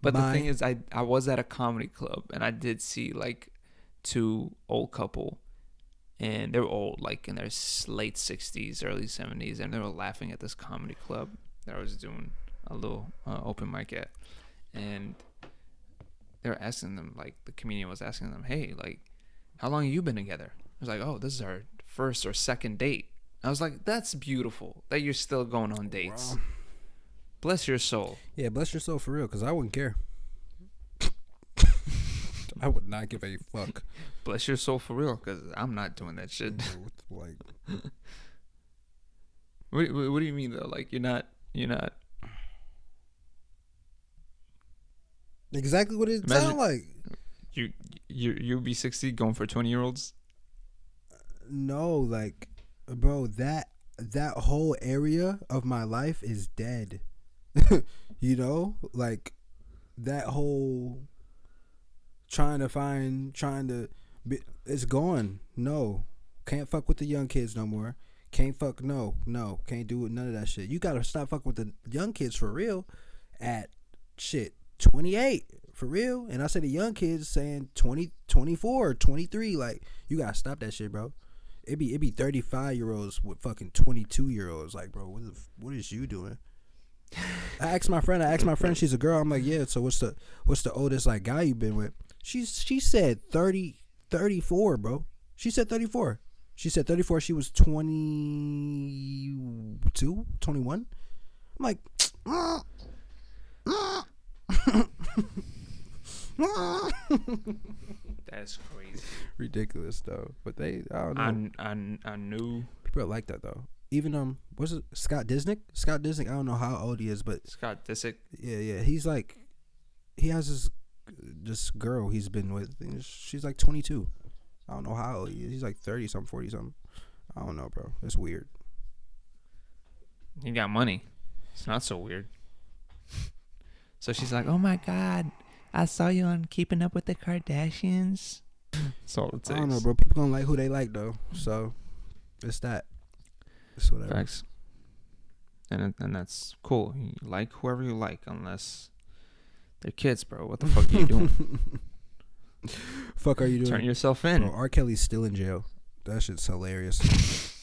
But the thing is, I was at a comedy club, and I did see, like, 2 old couple, and they were old, like, in their late 60s, early 70s, and they were laughing at this comedy club that I was doing a little open mic at. And they were asking them, like, the comedian was asking them, hey, like, how long have you been together? I was like, oh, this is our first or second date. I was like, that's beautiful that you're still going on dates. Wow. Bless your soul. Yeah, bless your soul for real, because I wouldn't care. I would not give a fuck. Bless your soul for real, because I'm not doing that shit. Like, What do you mean though? Like you're not. exactly what it Imagine- sound like. You'd be 60 going for 20-year-olds. No, like, bro, that whole area of my life is dead. Like that whole trying to be, it's gone. No, can't fuck with the young kids no more. Can't fuck. No, can't do it. None of that shit. You gotta stop fucking with the young kids for real. At 28 for real. And I say the young kids saying 20, 24, 23. Like you gotta stop that shit, bro. It be 35-year-olds with fucking 22-year-olds. Like, bro, what is you doing? I asked my friend. She's a girl. I'm like, yeah. So what's the oldest like guy you've been with? She said 34, bro. She said 34. She said 34. She was 22, 21. I'm like, That's crazy. ridiculous though. But I don't know. I knew People are like that though. Even what's it? Scott Disick. Scott Disick. I don't know how old he is, but Scott Disick. yeah. He's like, he has this girl he's been with. She's like 22. I don't know how old he is. He's like 30 something, 40 something. I don't know, bro. It's weird. He got money. It's not so weird. So she's like, "Oh my God, I saw you on Keeping Up with the Kardashians." That's all it takes. I don't know, bro. People gonna like who they like though. So it's that. It's whatever. Facts. And that's cool. You like whoever you like, unless they're kids, bro. What the fuck are you doing? Fuck are you doing? Turn yourself in. Bro, R. Kelly's still in jail. That shit's hilarious.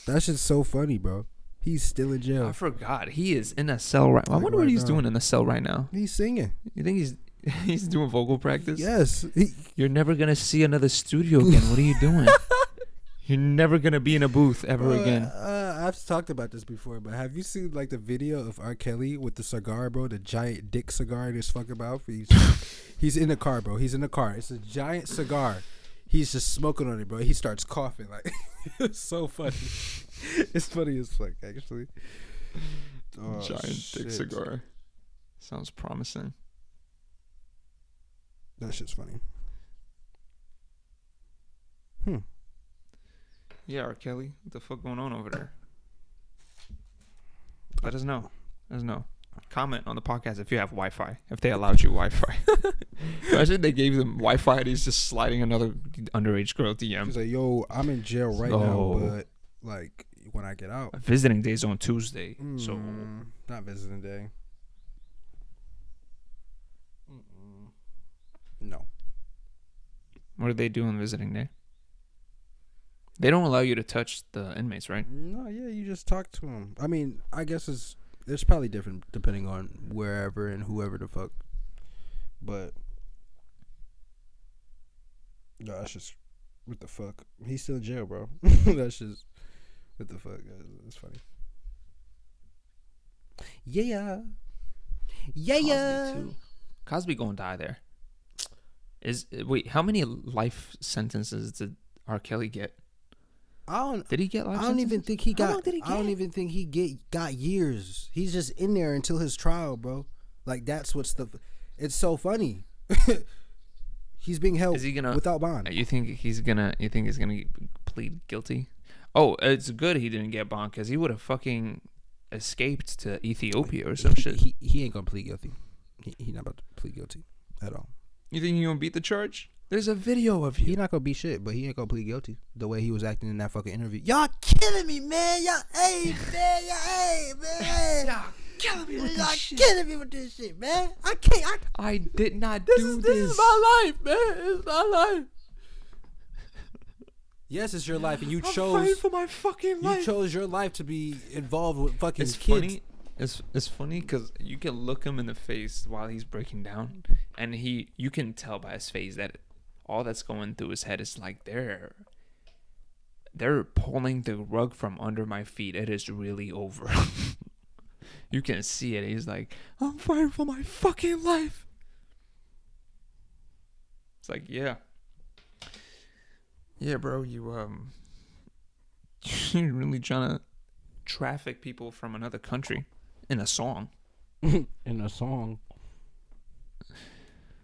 That shit's so funny, bro. He's still in jail. I forgot. He is in a cell right now. I Like wonder what right he's now. doing in the cell right now. He's singing. You think he's doing vocal practice? Yes. You're never gonna see another studio again. What are you doing? You're never gonna be in a booth ever again. I've talked about this before, but have you seen like the video of R. Kelly with the cigar, bro? The giant dick cigar in his fucking mouth. He's in the car, bro. He's in the car. It's a giant cigar. He's just smoking on it, bro. He starts coughing. Like, it's so funny. It's funny as fuck, actually. Oh, Giant shit. dick cigar. Sounds promising. That shit's funny. Yeah, R. Kelly. What the fuck going on over there? Let us know. Let us know. Comment on the podcast if you have Wi-Fi. If they allowed you Wi-Fi. Imagine they gave them Wi-Fi and he's just sliding another underage girl DM. He's like, yo, I'm in jail right now, but like when I get out. Visiting days on Tuesday. So Not visiting day. No. what do they do on visiting day? They don't allow you to touch the inmates, right? No, yeah, you just talk to him. I mean, I guess it's probably different depending on wherever and whoever the fuck. But no, that's just what the fuck. He's still in jail, bro. That's just what the fuck. It's funny. Yeah. Cosby too. Cosby gonna die there. Wait, how many life sentences did R. Kelly get? Did he get life I don't even sentences? think he How got. long did he I don't get? even think he got years. He's just in there until his trial, bro. Like that's what's the. It's so funny. He's being held Is he gonna without bond. You think he's gonna plead guilty? Oh, it's good he didn't get bond because he would have fucking escaped to Ethiopia or some shit. He ain't gonna plead guilty. He not about to plead guilty at all. You think he gonna beat the charge? There's a video of He you. not gonna be shit, but he ain't gonna plead guilty. The way he was acting in that fucking interview. Y'all killing me, man. Y'all, hey, man. Y'all, hey, man. Y'all killing me with Y'all this shit. killing me with this shit, man. I can't. I did not This do is this. my life, man. It's my life. Yes, it's your life, and you I'm chose. fighting for my fucking life. You chose your life to be involved with fucking It's kids. funny. It's funny because you can look him in the face while he's breaking down, and you can tell by his face that all that's going through his head is like they're pulling the rug from under my feet. It is really over. You can see it. He's like, I'm fighting for my fucking life. It's like, yeah, bro. You're really trying to traffic people from another country in a song. In a song.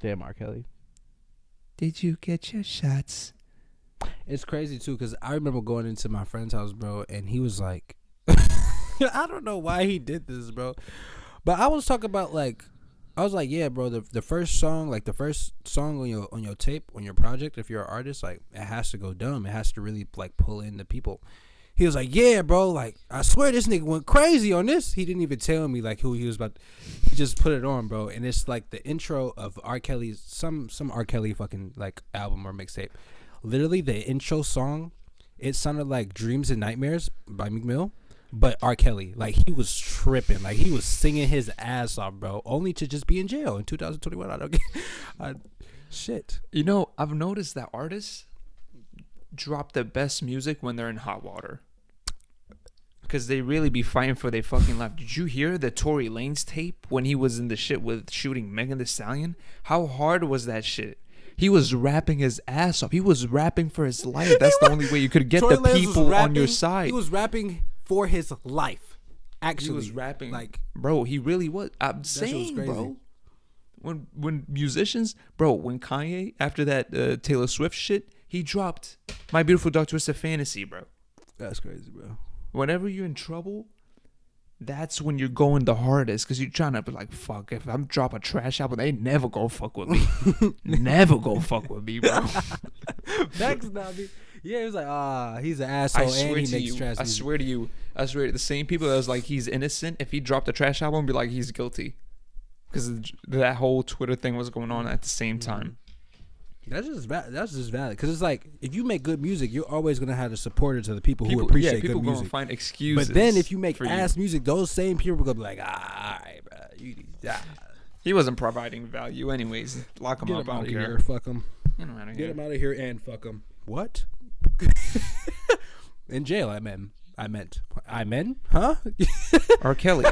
Damn, R. Kelly. Did you get your shots? It's crazy too, cause I remember going into my friend's house, bro, and he was like, I don't know why he did this, bro, but I was talking about like, I was like, yeah, bro, the first song, like the first song on your tape, on your project, if you're an artist, like it has to go dumb, it has to really like pull in the people. He was like, yeah, bro, like I swear this nigga went crazy on this. He didn't even tell me like who he was about. He just put it on, bro, and it's like the intro of R. Kelly's some R. Kelly fucking like album or mixtape. Literally the intro song, it sounded like Dreams and Nightmares by Meek Mill, but R. Kelly, like he was tripping, like he was singing his ass off, bro, only to just be in jail in 2021. I don't get, shit. You know, I've noticed that artists drop the best music when they're in hot water. Because they really be fighting for their fucking life. Did you hear the Tory Lanez tape when he was in the shit with shooting Megan Thee Stallion? How hard was that shit? He was rapping his ass off. He was rapping for his life. That's the only way you could get Tory the Lanez was people on rapping- your side. He was rapping for his life. Actually, He was rapping, like, bro. He really was. I'm shit was saying, crazy. bro. When musicians, bro, when Kanye after that Taylor Swift shit, he dropped "My Beautiful Dark Twisted Fantasy," bro. that's crazy, bro. Whenever you're in trouble, that's when you're going the hardest because you're trying to be like, fuck, if I'm drop a trash album, they never go fuck with me. Never go fuck with me, bro. That's not me. Yeah, he was like, he's an asshole and he makes trash I music. swear to you, the same people that was like he's innocent, if he dropped a trash album, be like he's guilty. Because that whole Twitter thing was going on at the same time. That's just valid. Because it's like, if you make good music, you're always going to have the supporters of the people who appreciate people good gonna music. find excuses. But then if you make for ass music, those same people are going to be like, all right, bro. He wasn't providing value anyways. Lock him Get up. him I out don't of care. here. Fuck him. Get him out of Get here. him out of here and fuck him. What? In jail, I meant. Huh? R. Kelly.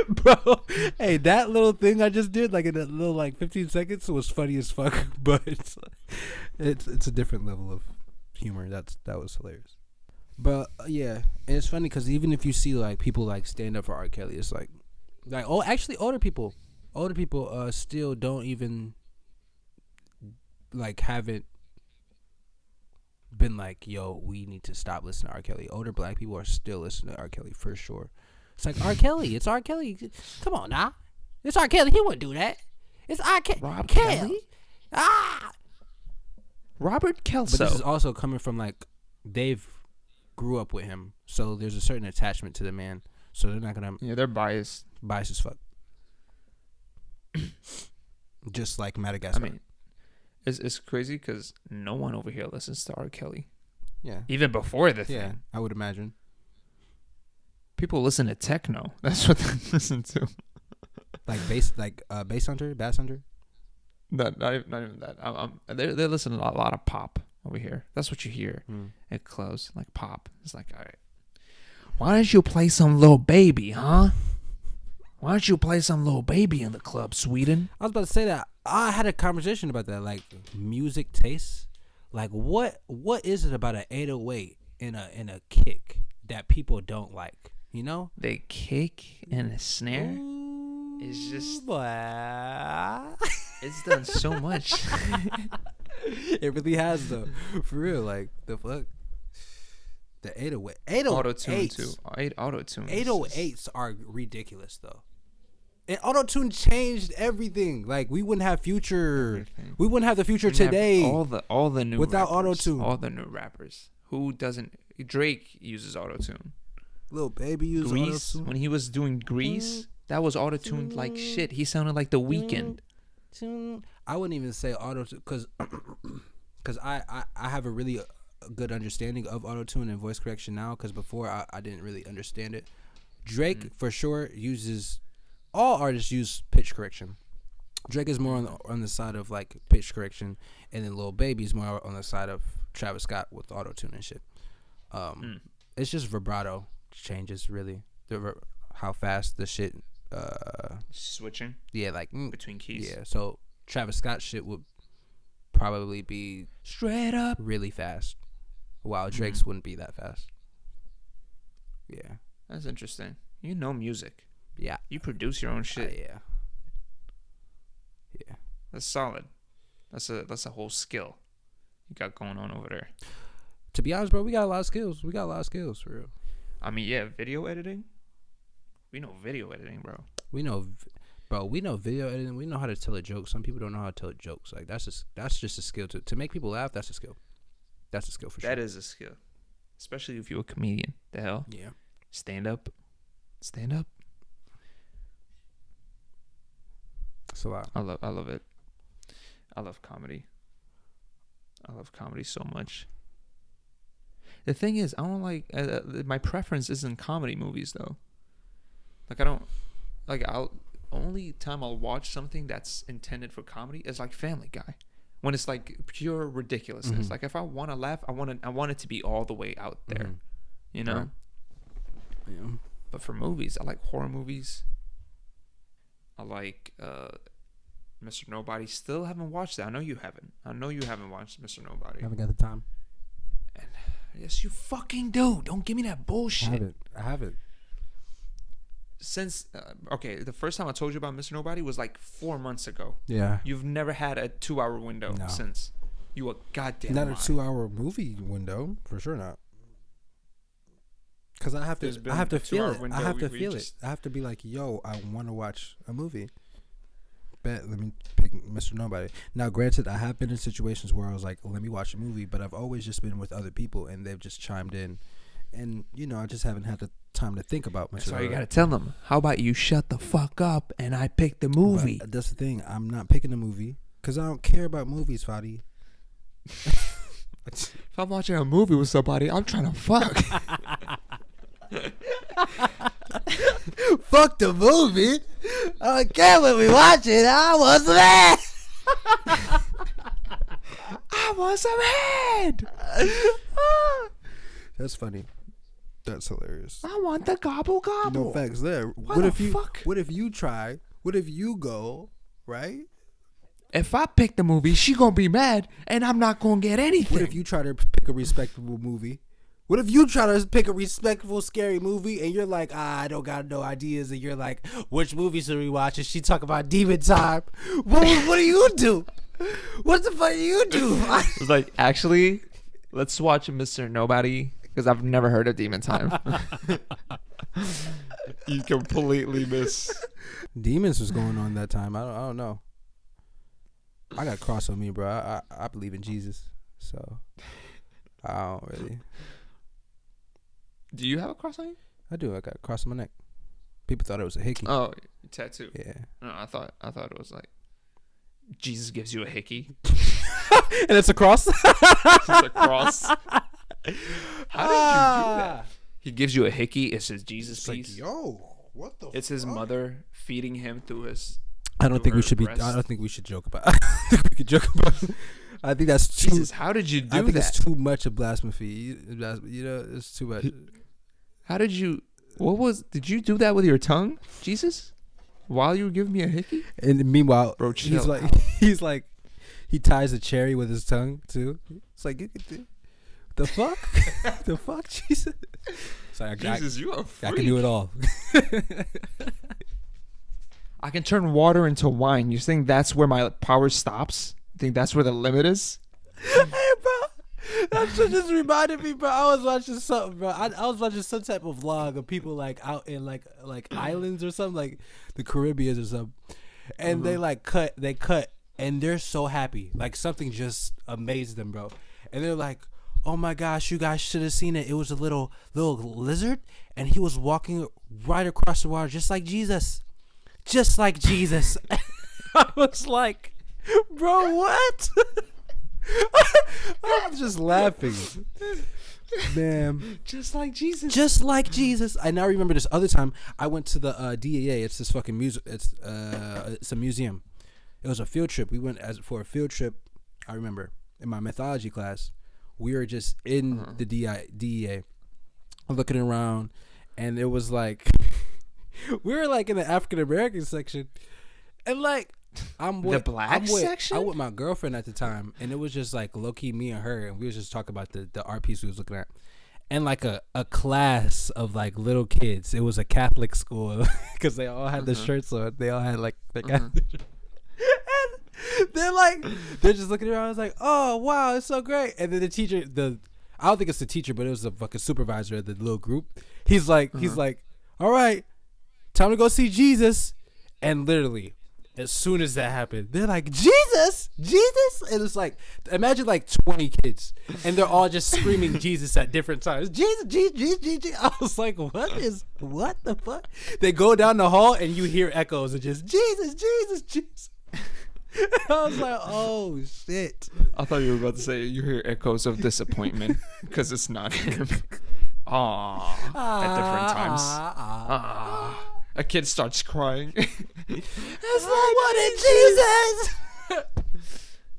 Bro, hey, that little thing I just did, like in a little 15 seconds, was funny as fuck. But it's a different level of humor. That was hilarious. But yeah, and it's funny because even if you see like people like stand up for R. Kelly, it's like actually older people still don't even like haven't been like, yo, we need to stop listening to R. Kelly. Older black people are still listening to R. Kelly for sure. It's like R. Kelly. It's R. Kelly. Come on now. It's R. Kelly. He wouldn't do that. It's R. Rob Kelly. Kelly? But Robert Kelso. this is also coming from like they've grew up with him, so there's a certain attachment to the man. So they're not gonna Yeah, they're biased. bias as fuck. Just like Madagascar. I mean, it's crazy because no one over here listens to R. Kelly. yeah, Even before the thing. yeah, I would imagine. People listen to techno. That's what they listen to. Like bass hunter, bass hunter. Not even that. They're listening to a lot of pop over here. That's what you hear at clubs, like pop. It's like, all right, why don't you play some Lil Baby, huh? Why don't you play some Lil Baby in the club, Sweden? I was about to say that. I had a conversation about that, like music tastes. Like what is it about an 808 in a kick that people don't like? You know, The kick and the snare is just, it's done so much. it really has though, for real. Like the fuck, the 808, Auto tune 808s. too. Auto tune. 808s are ridiculous though. And auto tune changed everything. Like we wouldn't have Future. Everything. We wouldn't have the Future today. All the new without rappers, auto-tune. All the new rappers. Who doesn't? Drake uses auto tune. Little Baby use Grease, auto when he was doing Grease, that was auto tuned like shit. He sounded like The Weeknd. tune. I wouldn't even say auto tune because I have a really good understanding of auto tune and voice correction now. Because before I didn't really understand it. Drake for sure uses. All artists use pitch correction. Drake is more on the side of like pitch correction, and then Lil Baby's more on the side of Travis Scott with auto tune and shit. It's just vibrato changes really. How fast the shit. Switching Yeah, like between keys. yeah. So Travis Scott shit would probably be Straight up. really fast, while Drake's wouldn't be that fast. Yeah, That's interesting. You know music. yeah, You produce your own shit. yeah. That's solid. That's a whole skill you got going on over there. To be honest, bro, we got a lot of skills. For real. I mean, yeah, video editing. We know video editing, bro. We know video editing. We know how to tell a joke. Some people don't know how to tell jokes. Like that's just a skill to make people laugh. That's a skill. That's a skill for sure. That is a skill, especially if you're a comedian. The hell, Yeah. stand up. It's a lot. I love it. I love comedy. I love comedy so much. The thing is, I don't like. My preference isn't comedy movies though. Like I don't like. Only time I'll watch something that's intended for comedy is like Family Guy, when it's like pure ridiculousness. Like if I want to laugh, I want it to be all the way out there, you know. Right. Yeah. But for movies, I like horror movies. I like Mr. Nobody. Still haven't watched that. I know you haven't. I know you haven't watched Mr. Nobody. I haven't got the time. And yes, you fucking do. Don't give me that bullshit. I haven't. Since okay, the first time I told you about Mr. Nobody was like 4 months ago. Yeah. You've never had a 2-hour window No. since. You a goddamn Not liar. a 2-hour movie window, for sure not. Because I have There's to been feel a 2-hour it. window I have to we feel just- it. I have to be like, yo, I want to watch a movie. Bet, let me pick Mr. Nobody. Now, granted, I have been in situations where I was like, let me watch a movie, but I've always just been with other people, and they've just chimed in. And, you know, I just haven't had the time to think about Mr. That's why you Nobody. gotta tell them. How about you shut the fuck up and I pick the movie? But that's the thing. I'm not picking a movie because I don't care about movies, Fadi. If I'm watching a movie with somebody, I'm trying to fuck. Fuck the movie. I don't care what we watching. I was there. I want some head. That's funny. That's hilarious. I want the gobble gobble. No facts there. What What the if you? fuck? What if you try? What if you go? Right? If I pick the movie, she gonna be mad, and I'm not gonna get anything. What if you try to pick a respectable movie? What if you try to pick a respectable, scary movie and you're like, I don't got no ideas, and you're like, which movie should we watch? And she talk about Demon Time. What do you do? What the fuck do you do? It's like, actually, let's watch Mr. Nobody because I've never heard of Demon Time. You completely miss. Demons was going on that time. I don't know. I got a cross on me, bro. I believe in Jesus, so I don't really. Do you have a cross on you? I do. I got a cross on my neck. People thought it was a hickey. Oh, tattoo. Yeah. No, I thought it was like Jesus gives you a hickey. And it's a cross. It's a cross. How did you do that? He gives you a hickey. It says Jesus It's like, piece. yo, what the? It's his mother feeding him through his. I don't think we her should be. breast. I don't think we should joke about. I think we could joke about. I think that's too. Jesus, how did you do I think that? it's too much of blasphemy. You know, it's too much. How did you? Did you do that with your tongue, Jesus? While you were giving me a hickey? And meanwhile, Bro, he's chill like, out. he's like, he ties a cherry with his tongue too. It's like, you could do the fuck, the fuck, Jesus. It's like, Jesus, you a I freak. can do it all. I can turn water into wine. You think that's where my power stops? You think that's where the limit is? Hey, bro, that shit just reminded me, bro. I was watching something, bro. I was watching some type of vlog of people like out in like islands or something, like the Caribbean or something, and they like cut, and they're so happy, like something just amazed them, bro. And they're like, "Oh my gosh, you guys should have seen it. It was a little lizard, and he was walking right across the water, just like Jesus." Just like Jesus. I was like, bro, what? I'm just laughing. Man. Just like Jesus. Just like Jesus. I now remember this other time I went to the DAA. It's this fucking music. It's a museum. It was a field trip. We went for a field trip. I remember in my mythology class, we were just in the DEA looking around, and it was like we were like in the African American section, and like I'm with section? I'm with my girlfriend at the time, and it was just like low key me and her, and we was just talking about the art piece we was looking at, and like a class of like little kids. It was a Catholic school because they all had the shirts on. They all had like the Catholic. And they're just looking around. I was like, oh wow, it's so great. And then the teacher, I don't think it's the teacher, but it was the fucking supervisor of the little group. He's like, all right, time to go see Jesus. And literally, as soon as that happened, they're like, Jesus, and it's like, imagine like 20 kids, and they're all just screaming Jesus at different times. Jesus, Jesus. I was like, what the fuck? They go down the hall, and you hear echoes of just Jesus. I was like, oh shit. I thought you were about to say you hear echoes of disappointment because it's not him. Aww. At different times. A kid starts crying. I wanted Jesus.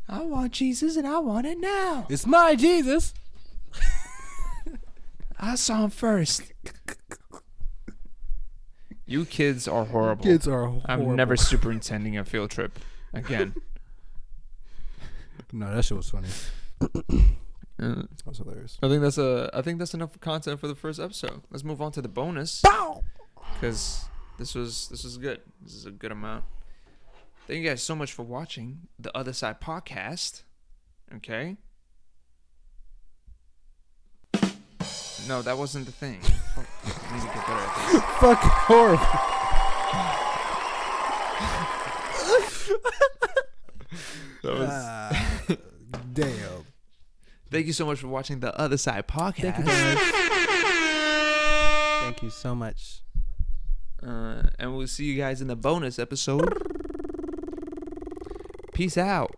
I want Jesus and I want it now. It's my Jesus. I saw him first. You kids are horrible. Kids are horrible. I'm never superintending a field trip again. No, that shit was funny. That was hilarious. I think that's enough content for the first episode. Let's move on to the bonus. Because this was good. This is a good amount. Thank you guys so much for watching the Other Side Podcast. Okay. No, that wasn't the thing. Fuck. I need to get better at this. Fucking horrible. That was... Damn. Thank you so much for watching the Other Side Podcast. Thank you guys. Thank you so much. And we'll see you guys in the bonus episode. Peace out.